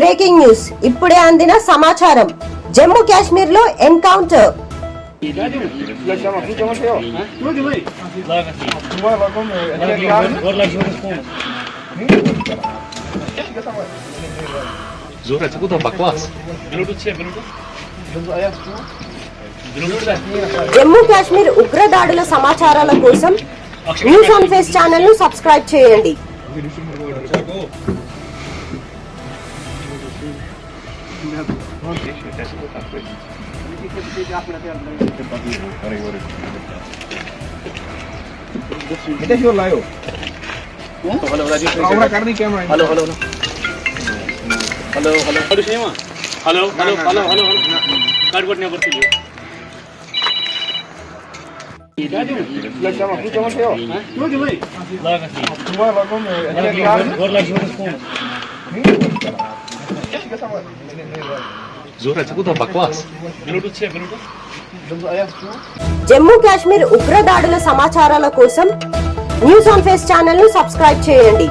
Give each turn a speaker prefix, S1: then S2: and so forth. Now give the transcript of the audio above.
S1: Breaking news ఇప్పుడే అందిన సమాచారం. జమ్మూ కాశ్మీర్ లో ఎన్కౌంటర్. జమ్మూ కాశ్మీర్ ఉగ్రదాడుల సమాచారాల కోసం న్యూస్ ఆన్ ఫేస్ ఛానల్ ను సబ్స్క్రైబ్ చేయండి. జమ్మూ కాశ్మీర్ ఉగ్రదాడుల సమాచారాల కోసం న్యూస్ ఆన్ ఫేస్ ఛానల్ ను సబ్స్క్రైబ్ చేయండి.